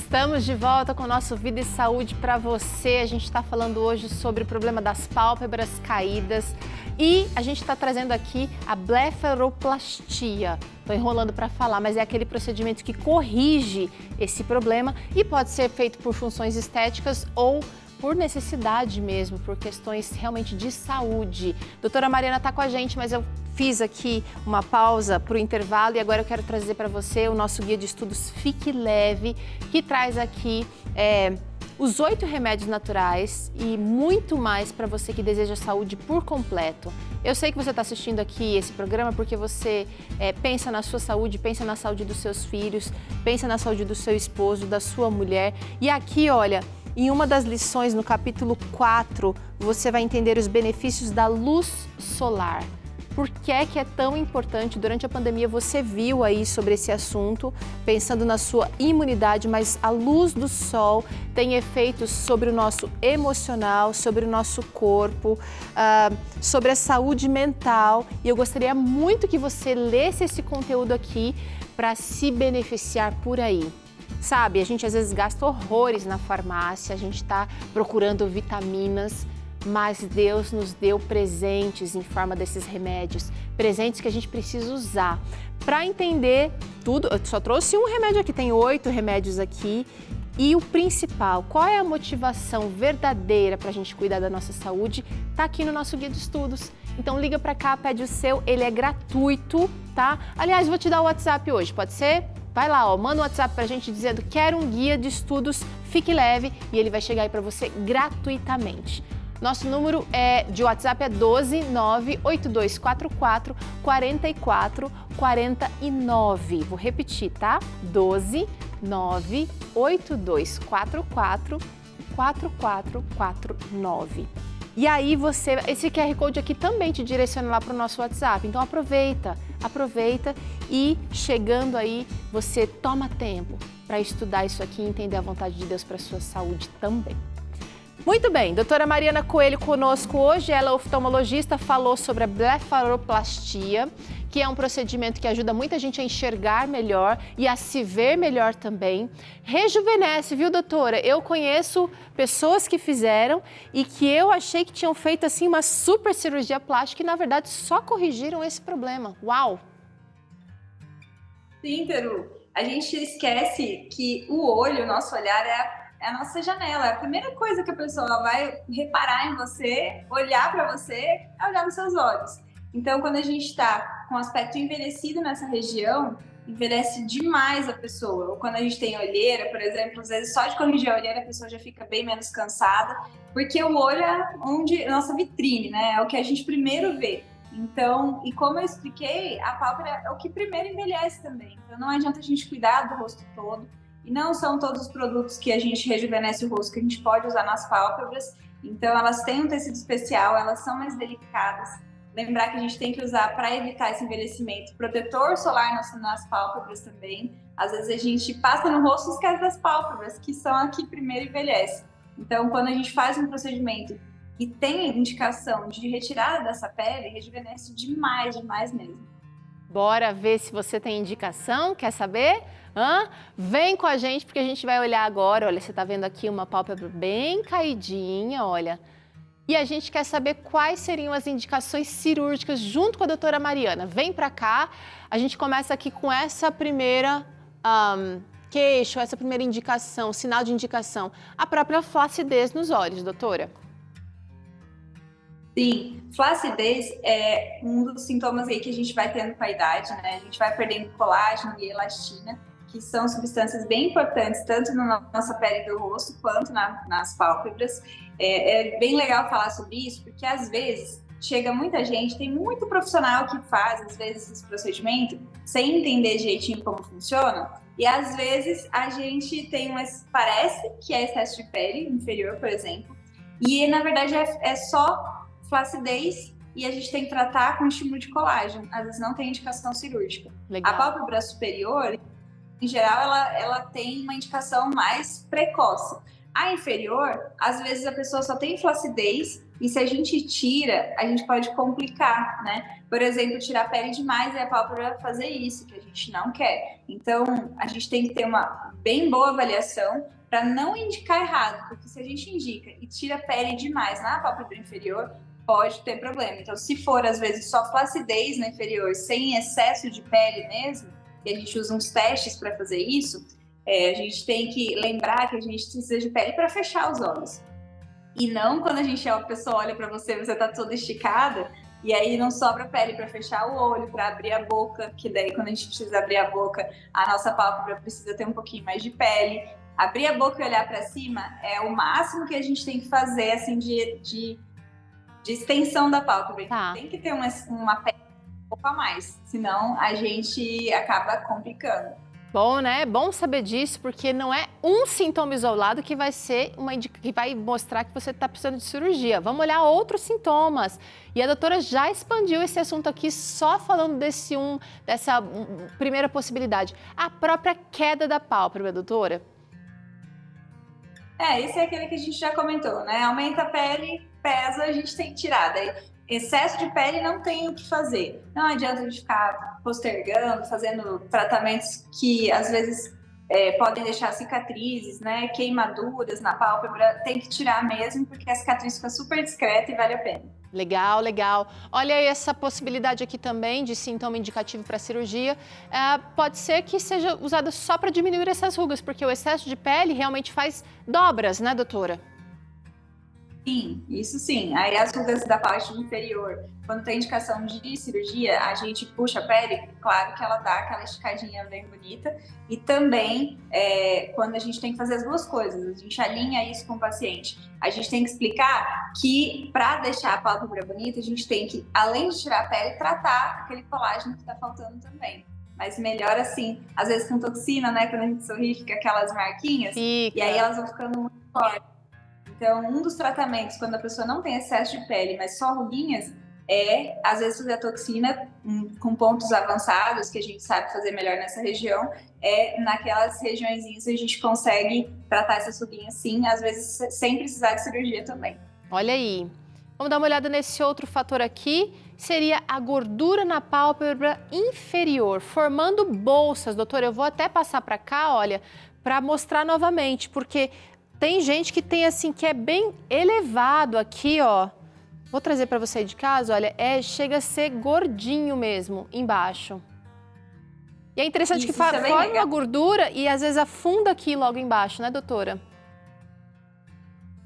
Estamos de volta com o nosso Vida e Saúde para você. A gente está falando hoje sobre o problema das pálpebras caídas e a gente está trazendo aqui a blefaroplastia. Estou enrolando para falar, mas é aquele procedimento que corrige esse problema e pode ser feito por funções estéticas ou por necessidade mesmo, por questões realmente de saúde. Doutora Mariana está com a gente, mas eu fiz aqui uma pausa para o intervalo e agora eu quero trazer para você o nosso guia de estudos Fique Leve, que traz aqui os 8 remédios naturais e muito mais para você que deseja saúde por completo. Eu sei que você está assistindo aqui esse programa porque você pensa na sua saúde, pensa na saúde dos seus filhos, pensa na saúde do seu esposo, da sua mulher. E aqui, olha, em uma das lições, no capítulo 4, você vai entender os benefícios da luz solar. Por que é tão importante? Durante a pandemia você viu aí sobre esse assunto, pensando na sua imunidade, mas a luz do sol tem efeitos sobre o nosso emocional, sobre o nosso corpo, sobre a saúde mental. E eu gostaria muito que você lesse esse conteúdo aqui para se beneficiar por aí. Sabe, a gente às vezes gasta horrores na farmácia, a gente está procurando vitaminas, mas Deus nos deu presentes em forma desses remédios, presentes que a gente precisa usar. Para entender tudo, eu só trouxe um remédio aqui, tem 8 remédios aqui. E o principal, qual é a motivação verdadeira para a gente cuidar da nossa saúde, está aqui no nosso guia de estudos. Então liga para cá, pede o seu, ele é gratuito, tá? Aliás, vou te dar o WhatsApp hoje, pode ser? Vai lá, ó, manda um WhatsApp pra gente dizendo quero um guia de estudos, Fique Leve, e ele vai chegar aí para você gratuitamente. Nosso número de WhatsApp é 12 98244 4449. Vou repetir, tá? 12 98244 4449. E aí esse QR Code aqui também te direciona lá para o nosso WhatsApp. Então aproveita e chegando aí, você toma tempo para estudar isso aqui e entender a vontade de Deus para a sua saúde também. Muito bem, doutora Mariana Coelho conosco hoje, ela é oftalmologista, falou sobre a blefaroplastia, que é um procedimento que ajuda muita gente a enxergar melhor e a se ver melhor também. Rejuvenesce, viu, doutora? Eu conheço pessoas que fizeram e que eu achei que tinham feito assim uma super cirurgia plástica e na verdade só corrigiram esse problema. Uau! Sim, Teru. A gente esquece que o olho, o nosso olhar é a nossa janela. A primeira coisa que a pessoa vai reparar em você, olhar para você, é olhar nos seus olhos. Então, quando a gente está com aspecto envelhecido nessa região, envelhece demais a pessoa. Ou quando a gente tem olheira, por exemplo, às vezes só de corrigir a olheira a pessoa já fica bem menos cansada, porque o olho é nossa vitrine, né? É o que a gente primeiro vê. Então, e como eu expliquei, a pálpebra é o que primeiro envelhece também. Então, não adianta a gente cuidar do rosto todo. E não são todos os produtos que a gente rejuvenesce o rosto que a gente pode usar nas pálpebras. Então, elas têm um tecido especial, elas são mais delicadas. Lembrar que a gente tem que usar, para evitar esse envelhecimento, protetor solar nas pálpebras também. Às vezes a gente passa no rosto e esquece das pálpebras, que são a que primeiro envelhece. Então, quando a gente faz um procedimento e tem indicação de retirada dessa pele, rejuvenesce demais mesmo. Bora ver se você tem indicação, quer saber? Vem com a gente porque a gente vai olhar agora, olha, você está vendo aqui uma pálpebra bem caidinha, olha. E a gente quer saber quais seriam as indicações cirúrgicas junto com a doutora Mariana. Vem para cá, a gente começa aqui com essa primeira queixo, essa primeira indicação, sinal de indicação, a própria flacidez nos olhos, doutora. Sim, flacidez é um dos sintomas aí que a gente vai tendo com a idade, né? A gente vai perdendo colágeno e elastina, que são substâncias bem importantes, tanto na nossa pele do rosto quanto nas pálpebras. É bem legal falar sobre isso, porque às vezes chega muita gente, tem muito profissional que faz, às vezes, esse procedimento sem entender direitinho como funciona, e às vezes a gente parece que é excesso de pele inferior, por exemplo, e na verdade é só flacidez e a gente tem que tratar com estímulo de colágeno, às vezes não tem indicação cirúrgica. Legal. A pálpebra superior, em geral, ela tem uma indicação mais precoce. A inferior, às vezes a pessoa só tem flacidez e se a gente tira, a gente pode complicar, né? Por exemplo, tirar pele demais e a pálpebra fazer isso, que a gente não quer. Então, a gente tem que ter uma bem boa avaliação para não indicar errado, porque se a gente indica e tira pele demais na pálpebra inferior, pode ter problema. Então, se for, às vezes, só flacidez na inferior, sem excesso de pele mesmo, e a gente usa uns testes para fazer isso, a gente tem que lembrar que a gente precisa de pele para fechar os olhos. E não quando a pessoa olha para você, você tá toda esticada, e aí não sobra pele para fechar o olho, para abrir a boca, que daí quando a gente precisa abrir a boca, a nossa pálpebra precisa ter um pouquinho mais de pele. Abrir a boca e olhar para cima é o máximo que a gente tem que fazer, assim, de extensão da pálpebra. Tá. Tem que ter uma pele um pouco a mais, senão a gente acaba complicando. Bom, né? Bom saber disso, porque não é um sintoma isolado que vai ser que vai mostrar que você está precisando de cirurgia. Vamos olhar outros sintomas. E a doutora já expandiu esse assunto aqui, só falando dessa primeira possibilidade. A própria queda da pálpebra, doutora. Esse é aquele que a gente já comentou, né? Aumenta a pele, pesa, a gente tem que tirar. Daí, excesso de pele não tem o que fazer. Não adianta a gente ficar postergando, fazendo tratamentos que às vezes podem deixar cicatrizes, né? Queimaduras na pálpebra. Tem que tirar mesmo, porque a cicatriz fica super discreta e vale a pena. Legal, legal. Olha aí essa possibilidade aqui também de sintoma indicativo para cirurgia. Pode ser que seja usada só para diminuir essas rugas, porque o excesso de pele realmente faz dobras, né, doutora? Sim, isso sim. Aí as rugas da parte inferior, quando tem indicação de cirurgia, a gente puxa a pele, claro que ela dá aquela esticadinha bem bonita. E também, quando a gente tem que fazer as duas coisas, a gente alinha isso com o paciente. A gente tem que explicar que para deixar a pálpebra bonita, a gente tem que, além de tirar a pele, tratar aquele colágeno que está faltando também. Mas melhor assim, às vezes com toxina, né? Quando a gente sorri, fica aquelas marquinhas. Fica. E aí elas vão ficando muito fortes. Então, um dos tratamentos, quando a pessoa não tem excesso de pele, mas só ruguinhas, às vezes, fazer a toxina com pontos avançados, que a gente sabe fazer melhor nessa região, naquelas regiõezinhas a gente consegue tratar essas ruguinhas, sim, às vezes sem precisar de cirurgia também. Olha aí. Vamos dar uma olhada nesse outro fator aqui, seria a gordura na pálpebra inferior, formando bolsas. Doutora, eu vou até passar para cá, olha, para mostrar novamente, porque tem gente que tem assim, que é bem elevado aqui, ó. Vou trazer para você de casa, olha, chega a ser gordinho mesmo, embaixo. E é interessante que forma uma gordura e às vezes afunda aqui logo embaixo, né, doutora?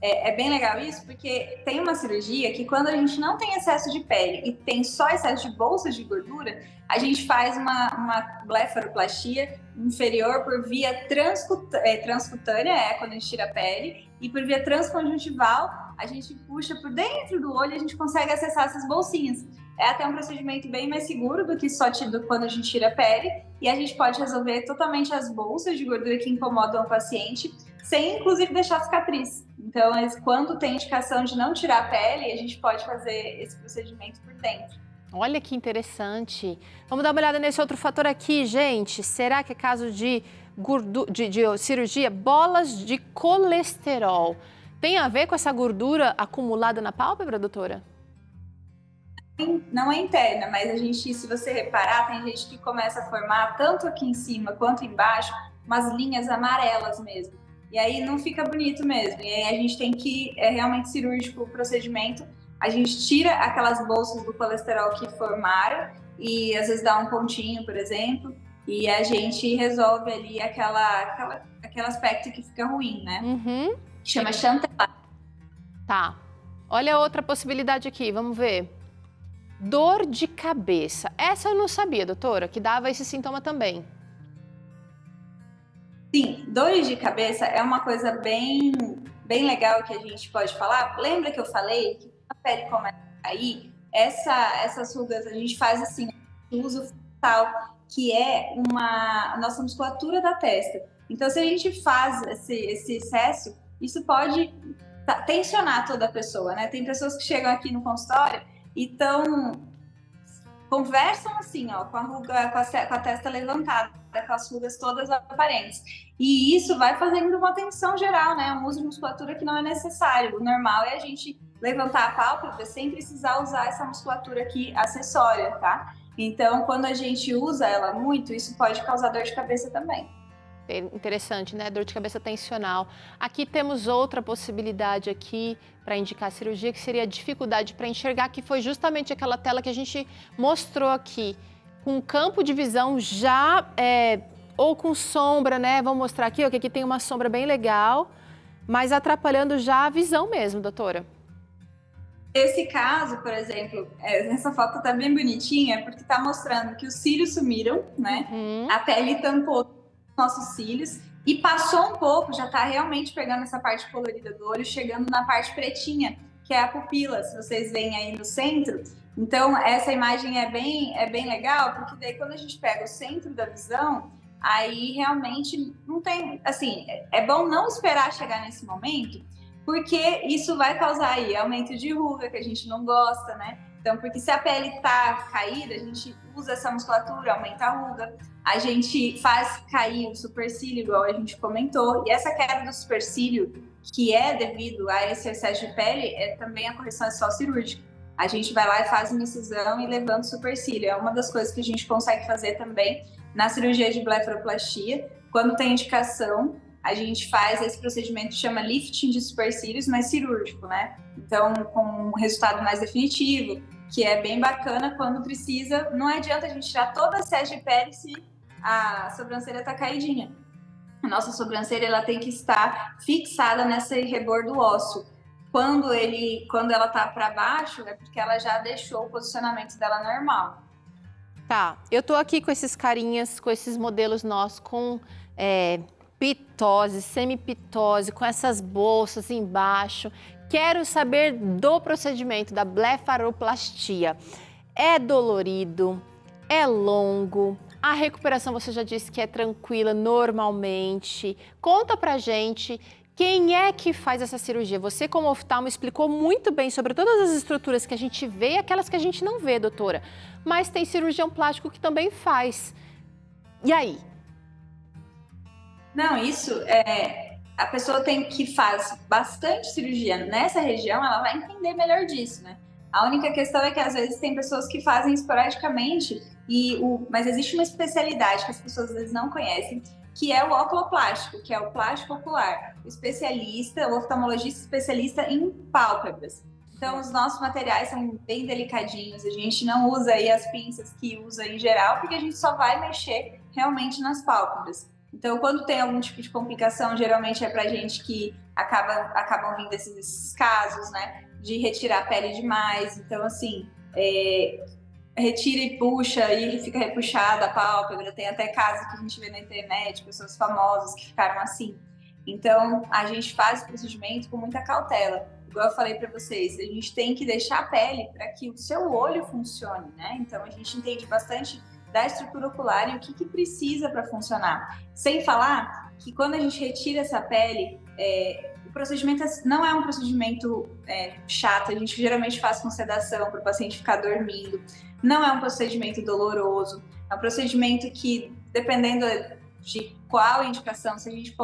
É bem legal isso, porque tem uma cirurgia que quando a gente não tem excesso de pele e tem só excesso de bolsas de gordura, a gente faz uma blefaroplastia inferior por via transcutânea, quando a gente tira a pele, e por via transconjuntival, a gente puxa por dentro do olho e a gente consegue acessar essas bolsinhas. É até um procedimento bem mais seguro do que só quando a gente tira a pele, e a gente pode resolver totalmente as bolsas de gordura que incomodam o paciente, sem inclusive deixar cicatriz. Então, quando tem indicação de não tirar a pele, a gente pode fazer esse procedimento por dentro. Olha que interessante. Vamos dar uma olhada nesse outro fator aqui, gente. Será que é caso de cirurgia? Bolas de colesterol. Tem a ver com essa gordura acumulada na pálpebra, doutora? Não é interna, mas se você reparar, tem gente que começa a formar, tanto aqui em cima quanto embaixo, umas linhas amarelas mesmo. E aí não fica bonito mesmo. E aí a gente tem que, realmente cirúrgico o procedimento. A gente tira aquelas bolsas do colesterol que formaram e às vezes dá um pontinho, por exemplo, e a gente resolve ali aquele aspecto que fica ruim, né? Uhum. Chama chantelagem. Tá. Olha outra possibilidade aqui, vamos ver. Dor de cabeça. Essa eu não sabia, doutora, que dava esse sintoma também. Sim, dores de cabeça é uma coisa bem legal que a gente pode falar. Lembra que eu falei que a pele começa a cair? Essas rugas a gente faz assim, uso frontal, que é a nossa musculatura da testa. Então, se a gente faz esse excesso, isso pode tensionar toda a pessoa, né? Tem pessoas que chegam aqui no consultório e conversam assim, ó, com a testa levantada, com as rugas todas aparentes. E isso vai fazendo uma tensão geral, né? Um uso de musculatura que não é necessário. O normal é a gente levantar a pálpebra sem precisar usar essa musculatura aqui acessória, tá? Então, quando a gente usa ela muito, isso pode causar dor de cabeça também. Interessante, né? Dor de cabeça tensional. Aqui temos outra possibilidade aqui para indicar a cirurgia, que seria a dificuldade para enxergar, que foi justamente aquela tela que a gente mostrou aqui, com campo de visão já ou com sombra, né? Vamos mostrar aqui, ó, que aqui tem uma sombra bem legal, mas atrapalhando já a visão mesmo, doutora. Esse caso, por exemplo, essa foto tá bem bonitinha, porque tá mostrando que os cílios sumiram, né? A pele tampou nossos cílios e passou um pouco, já tá realmente pegando essa parte colorida do olho, chegando na parte pretinha, que é a pupila, se vocês veem aí no centro. Então, essa imagem é bem legal, porque daí quando a gente pega o centro da visão, aí realmente não tem, assim, é bom não esperar chegar nesse momento, porque isso vai causar aí aumento de ruga, que a gente não gosta, né? Então, porque se a pele tá caída, a gente usa essa musculatura, aumenta a ruga, a gente faz cair o supercílio, igual a gente comentou, e essa queda do supercílio, que é devido a esse excesso de pele, também a correção é só cirúrgica. A gente vai lá e faz uma incisão e levanta o supercílio. É uma das coisas que a gente consegue fazer também na cirurgia de blefaroplastia. Quando tem indicação, a gente faz esse procedimento que chama lifting de supercílios, mas cirúrgico, né? Então, com um resultado mais definitivo, que é bem bacana quando precisa. Não adianta a gente tirar toda a excesso de pele se a sobrancelha tá caidinha. A nossa sobrancelha, ela tem que estar fixada nesse rebordo ósseo. Quando ela tá para baixo, é porque ela já deixou o posicionamento dela normal. Tá, eu tô aqui com esses carinhas, com esses modelos nossos, com pitose, semipitose, com essas bolsas embaixo. Quero saber do procedimento da blefaroplastia. É dolorido? É longo? A recuperação você já disse que é tranquila normalmente. Conta pra gente quem é que faz essa cirurgia. Você, como oftalmo, explicou muito bem sobre todas as estruturas que a gente vê e aquelas que a gente não vê, doutora. Mas tem cirurgião plástico que também faz. E aí? Não, isso a pessoa que faz bastante cirurgia nessa região, ela vai entender melhor disso, né? A única questão é que às vezes tem pessoas que fazem esporadicamente, mas existe uma especialidade que as pessoas às vezes não conhecem, que é o oculoplástico, que é o plástico ocular. O oftalmologista especialista em pálpebras. Então, os nossos materiais são bem delicadinhos, a gente não usa aí as pinças que usa em geral, porque a gente só vai mexer realmente nas pálpebras. Então, quando tem algum tipo de complicação, geralmente é pra gente que acabam vindo esses casos, né, de retirar a pele demais. Então, assim, retira e puxa e fica repuxada a pálpebra. Tem até casos que a gente vê na internet, pessoas famosas que ficaram assim. Então, a gente faz o procedimento com muita cautela. Igual eu falei para vocês, a gente tem que deixar a pele para que o seu olho funcione, né? Então, a gente entende bastante da estrutura ocular e o que precisa para funcionar. Sem falar que quando a gente retira essa pele, o procedimento não é um procedimento chato, a gente geralmente faz com sedação para o paciente ficar dormindo, não é um procedimento doloroso, é um procedimento que, dependendo de qual indicação, se a gente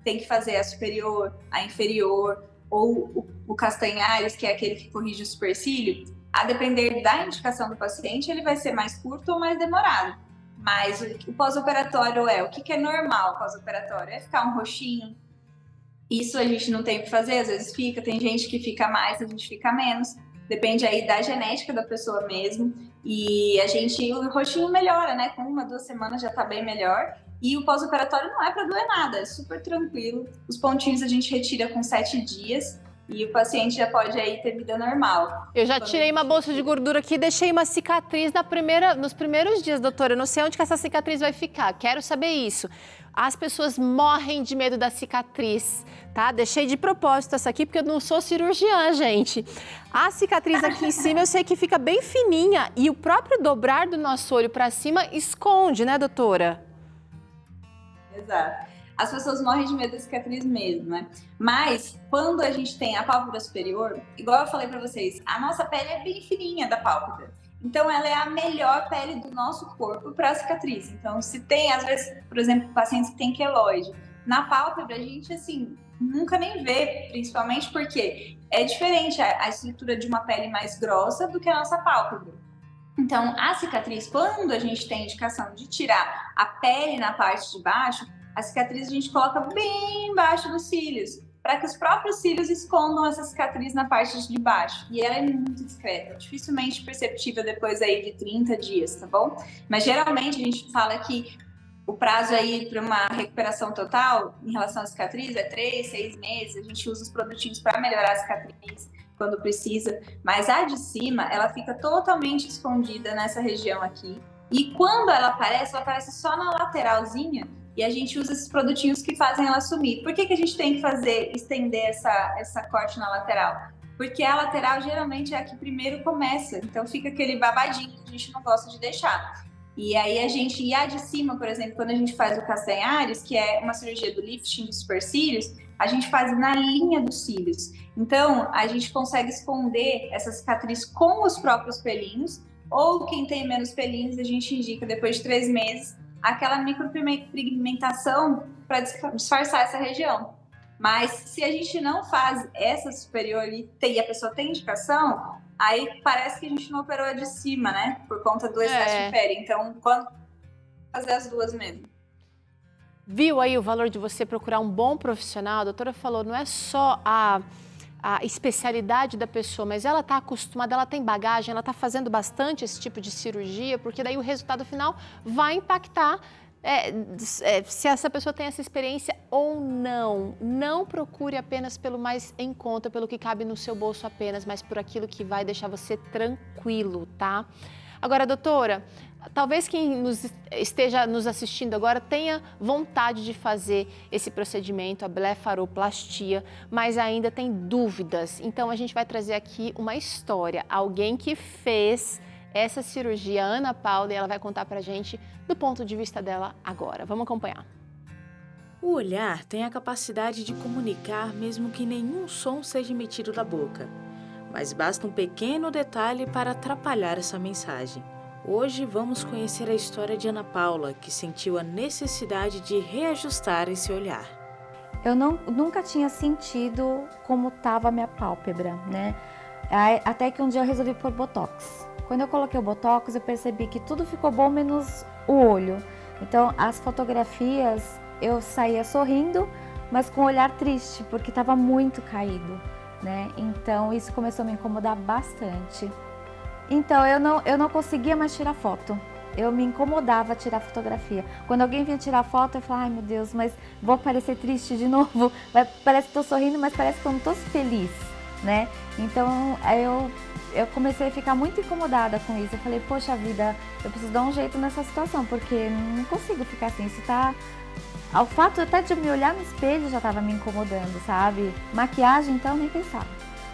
tem que fazer a superior, a inferior, ou o castanhares, que é aquele que corrige o supercílio, a depender da indicação do paciente, ele vai ser mais curto ou mais demorado. Mas o pós-operatório o que é normal pós-operatório? É ficar um roxinho. Isso a gente não tem o que fazer, às vezes tem gente que fica mais, a gente fica menos. Depende aí da genética da pessoa mesmo. E o roxinho melhora, né? Com 1, 2 semanas já tá bem melhor. E o pós-operatório não é para doer nada, é super tranquilo. Os pontinhos a gente retira com 7 dias. E o paciente já pode aí ter vida normal. Eu já tirei uma bolsa de gordura aqui e deixei uma cicatriz nos primeiros dias, doutora. Eu não sei onde que essa cicatriz vai ficar. Quero saber isso. As pessoas morrem de medo da cicatriz, tá? Deixei de propósito essa aqui porque eu não sou cirurgiã, gente. A cicatriz aqui em cima eu sei que fica bem fininha e o próprio dobrar do nosso olho para cima esconde, né, doutora? Exato. As pessoas morrem de medo da cicatriz mesmo, né? Mas, quando a gente tem a pálpebra superior, igual eu falei pra vocês, a nossa pele é bem fininha da pálpebra. Então, ela é a melhor pele do nosso corpo para cicatriz. Então, se tem, às vezes, por exemplo, pacientes que têm queloide, na pálpebra, a gente, assim, nunca nem vê, principalmente porque é diferente a estrutura de uma pele mais grossa do que a nossa pálpebra. Então, a cicatriz, quando a gente tem indicação de tirar a pele na parte de baixo, a cicatriz a gente coloca bem embaixo dos cílios, para que os próprios cílios escondam essa cicatriz na parte de baixo. E ela é muito discreta, dificilmente perceptível depois aí de 30 dias, tá bom? Mas geralmente a gente fala que o prazo aí para uma recuperação total em relação à cicatriz é 3, 6 meses. A gente usa os produtinhos para melhorar a cicatriz quando precisa, mas a de cima, ela fica totalmente escondida nessa região aqui. E quando ela aparece só na lateralzinha, e a gente usa esses produtinhos que fazem ela sumir. Por que a gente tem que estender essa corte na lateral? Porque a lateral geralmente é a que primeiro começa, então fica aquele babadinho que a gente não gosta de deixar. E aí e a de cima, por exemplo, quando a gente faz o Castanhares, que é uma cirurgia do lifting dos supercílios, a gente faz na linha dos cílios. Então, a gente consegue esconder essa cicatriz com os próprios pelinhos, ou quem tem menos pelinhos, a gente indica depois de 3 meses aquela micropigmentação para disfarçar essa região. Mas se a gente não faz essa superior e a pessoa tem indicação, aí parece que a gente não operou a de cima, né? Por conta do excesso de pele. Então, quando fazer as duas mesmo. Viu aí o valor de você procurar um bom profissional? A doutora falou, não é só a especialidade da pessoa, mas ela está acostumada, ela tem bagagem, ela está fazendo bastante esse tipo de cirurgia, porque daí o resultado final vai impactar se essa pessoa tem essa experiência ou não. Não procure apenas pelo mais em conta, pelo que cabe no seu bolso apenas, mas por aquilo que vai deixar você tranquilo, tá? Agora, doutora, talvez quem esteja nos assistindo agora tenha vontade de fazer esse procedimento, a blefaroplastia, mas ainda tem dúvidas. Então, a gente vai trazer aqui uma história, alguém que fez essa cirurgia, a Ana Paula, e ela vai contar pra gente do ponto de vista dela agora. Vamos acompanhar. O olhar tem a capacidade de comunicar mesmo que nenhum som seja emitido da boca. Mas basta um pequeno detalhe para atrapalhar essa mensagem. Hoje vamos conhecer a história de Ana Paula, que sentiu a necessidade de reajustar esse olhar. Eu nunca tinha sentido como estava a minha pálpebra, né? Até que um dia eu resolvi pôr botox. Quando eu coloquei o botox, eu percebi que tudo ficou bom menos o olho. Então, as fotografias, eu saía sorrindo, mas com o olhar triste, porque estava muito caído, né? Então, isso começou a me incomodar bastante. Então, eu não conseguia mais tirar foto. Eu me incomodava tirar fotografia. Quando alguém vinha tirar foto, eu falava, ai meu Deus, mas vou parecer triste de novo. Parece que estou sorrindo, mas parece que eu não estou feliz, né? Então, eu comecei a ficar muito incomodada com isso. Eu falei, poxa vida, eu preciso dar um jeito nessa situação, porque não consigo ficar assim. Isso tá... O fato até de me olhar no espelho já estava me incomodando, sabe? Maquiagem, então, nem pensar.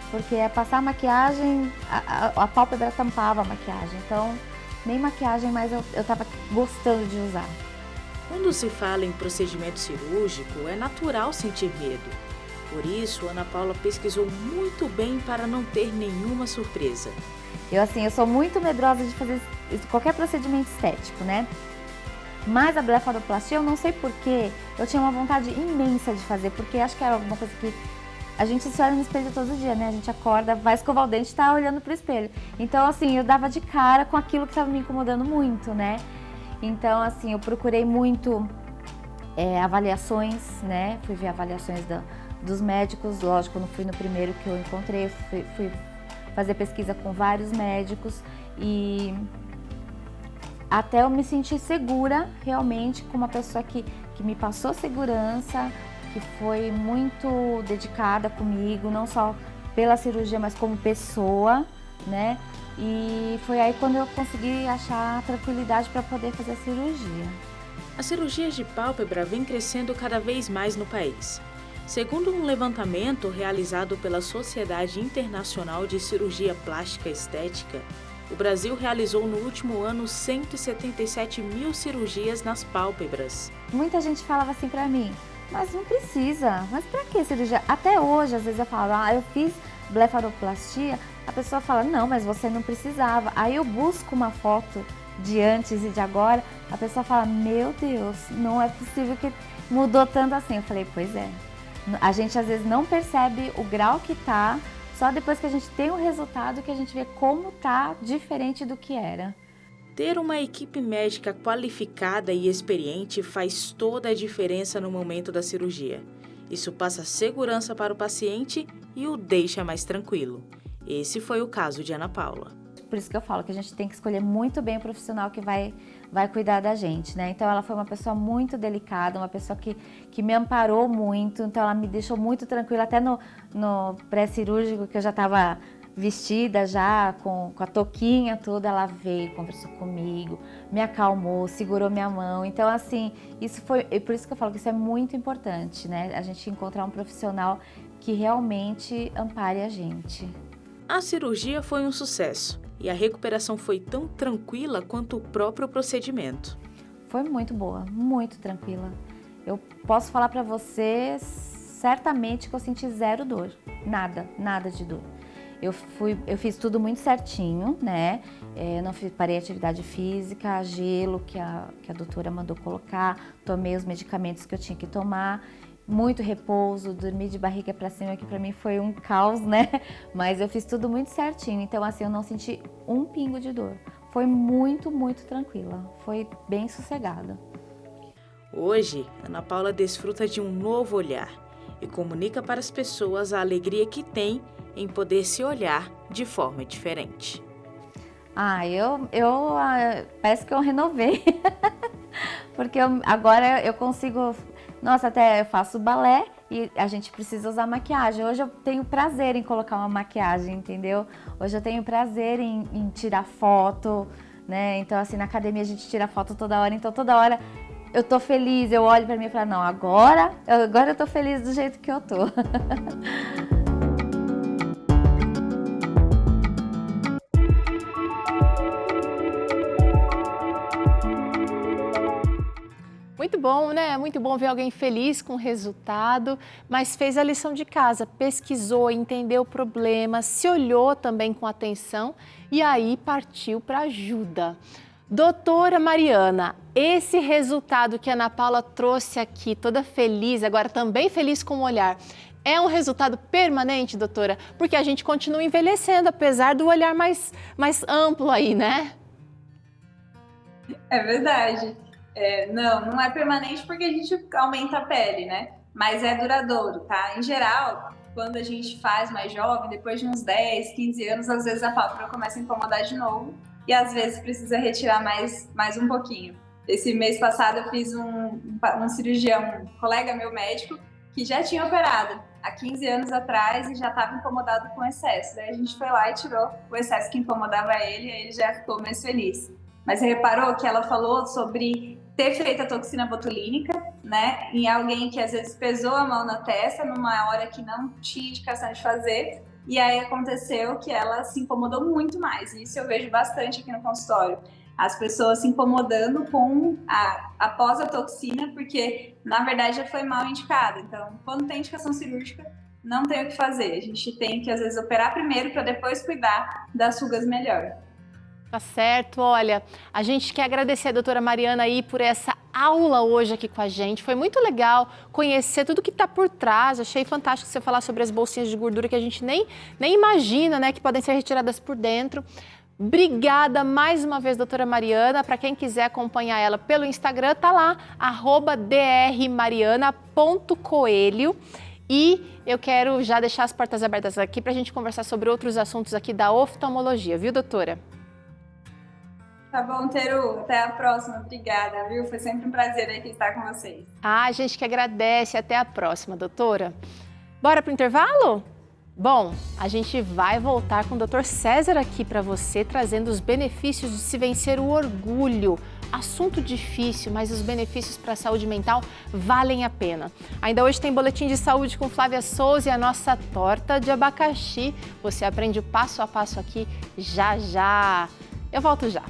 Porque passar maquiagem, a pálpebra tampava a maquiagem. Então, nem maquiagem mais eu estava gostando de usar. Quando se fala em procedimento cirúrgico, é natural sentir medo. Por isso, Ana Paula pesquisou muito bem para não ter nenhuma surpresa. Eu sou muito medrosa de fazer qualquer procedimento estético, né? Mas a blefaroplastia, eu não sei porquê, eu tinha uma vontade imensa de fazer, porque acho que era alguma coisa que a gente se olha no espelho todo dia, né? A gente acorda, vai escovar o dente e tá olhando pro espelho. Então, assim, eu dava de cara com aquilo que estava me incomodando muito, né? Então, assim, eu procurei muito avaliações, né? Fui ver avaliações dos médicos, lógico, eu não fui no primeiro que eu encontrei, fui fazer pesquisa com vários médicos e até eu me sentir segura realmente com uma pessoa que me passou segurança, que foi muito dedicada comigo, não só pela cirurgia, mas como pessoa, né? E foi aí quando eu consegui achar tranquilidade para poder fazer a cirurgia. As cirurgias de pálpebra vêm crescendo cada vez mais no país. Segundo um levantamento realizado pela Sociedade Internacional de Cirurgia Plástica Estética, o Brasil realizou no último ano 177 mil cirurgias nas pálpebras. Muita gente falava assim pra mim, mas não precisa, mas pra que cirurgia? Até hoje, às vezes eu falo, eu fiz blefaroplastia, a pessoa fala, não, mas você não precisava. Aí eu busco uma foto de antes e de agora, a pessoa fala, meu Deus, não é possível que mudou tanto assim. Eu falei, pois é. A gente às vezes não percebe o grau que tá, só depois que a gente tem o resultado que a gente vê como tá diferente do que era. Ter uma equipe médica qualificada e experiente faz toda a diferença no momento da cirurgia. Isso passa segurança para o paciente e o deixa mais tranquilo. Esse foi o caso de Ana Paula. Por isso que eu falo que a gente tem que escolher muito bem o profissional que vai cuidar da gente, né? Então ela foi uma pessoa muito delicada, uma pessoa que me amparou muito, então ela me deixou muito tranquila, até no pré-cirúrgico, que eu já estava vestida já, com a touquinha toda, ela veio, conversou comigo, me acalmou, segurou minha mão. Então, assim, isso foi, por isso que eu falo que isso é muito importante, né? A gente encontrar um profissional que realmente ampare a gente. A cirurgia foi um sucesso e a recuperação foi tão tranquila quanto o próprio procedimento. Foi muito boa, muito tranquila. Eu posso falar pra você certamente que eu senti zero dor, nada de dor. Eu fiz tudo muito certinho, né? Não parei atividade física, gelo que a doutora mandou colocar, tomei os medicamentos que eu tinha que tomar, muito repouso, dormi de barriga para cima, que para mim foi um caos, né? Mas eu fiz tudo muito certinho, então assim, eu não senti um pingo de dor. Foi muito, muito tranquila, foi bem sossegada. Hoje, Ana Paula desfruta de um novo olhar e comunica para as pessoas a alegria que tem em poder se olhar de forma diferente. Parece que eu renovei, porque agora eu consigo, nossa, até eu faço balé e a gente precisa usar maquiagem. Hoje eu tenho prazer em colocar uma maquiagem, entendeu? Hoje eu tenho prazer em tirar foto, né? Então assim, na academia a gente tira foto toda hora, então toda hora eu tô feliz, eu olho pra mim e falo, não, agora eu tô feliz do jeito que eu tô. Muito bom, né? Muito bom ver alguém feliz com o resultado, mas fez a lição de casa, pesquisou, entendeu o problema, se olhou também com atenção e aí partiu para ajuda. Doutora Mariana, esse resultado que a Ana Paula trouxe aqui, toda feliz, agora também feliz com o olhar, é um resultado permanente, doutora? Porque a gente continua envelhecendo, apesar do olhar mais amplo aí, né? É verdade. Não é permanente porque a gente aumenta a pele, né? Mas é duradouro, tá? Em geral, quando a gente faz mais jovem, depois de uns 10, 15 anos, às vezes a pálpebra começa a incomodar de novo e às vezes precisa retirar mais um pouquinho. Esse mês passado eu fiz um cirurgião, um colega meu médico, que já tinha operado há 15 anos atrás e já estava incomodado com excesso. Daí a gente foi lá e tirou o excesso que incomodava ele e aí ele já ficou mais feliz. Mas você reparou que ela falou sobre ter feito a toxina botulínica, né, em alguém que às vezes pesou a mão na testa numa hora que não tinha indicação de fazer, e aí aconteceu que ela se incomodou muito mais. E isso eu vejo bastante aqui no consultório. As pessoas se incomodando após a toxina, porque na verdade já foi mal indicada. Então, quando tem indicação cirúrgica, não tem o que fazer. A gente tem que às vezes operar primeiro para depois cuidar das rugas melhor. Tá certo, olha, a gente quer agradecer a doutora Mariana aí por essa aula hoje aqui com a gente. Foi muito legal conhecer tudo que está por trás. Achei fantástico você falar sobre as bolsinhas de gordura que a gente nem imagina, né, que podem ser retiradas por dentro. Obrigada mais uma vez, doutora Mariana. Para quem quiser acompanhar ela pelo Instagram, tá lá, @drmariana.coelho. E eu quero já deixar as portas abertas aqui para a gente conversar sobre outros assuntos aqui da oftalmologia, viu, doutora? Tá bom, Teru. Até a próxima. Obrigada, viu? Foi sempre um prazer aqui estar com vocês. A gente que agradece. Até a próxima, doutora. Bora pro intervalo? Bom, a gente vai voltar com o Dr. César aqui para você, trazendo os benefícios de se vencer o orgulho. Assunto difícil, mas os benefícios para a saúde mental valem a pena. Ainda hoje tem boletim de saúde com Flávia Souza e a nossa torta de abacaxi. Você aprende o passo a passo aqui já já. Eu volto já.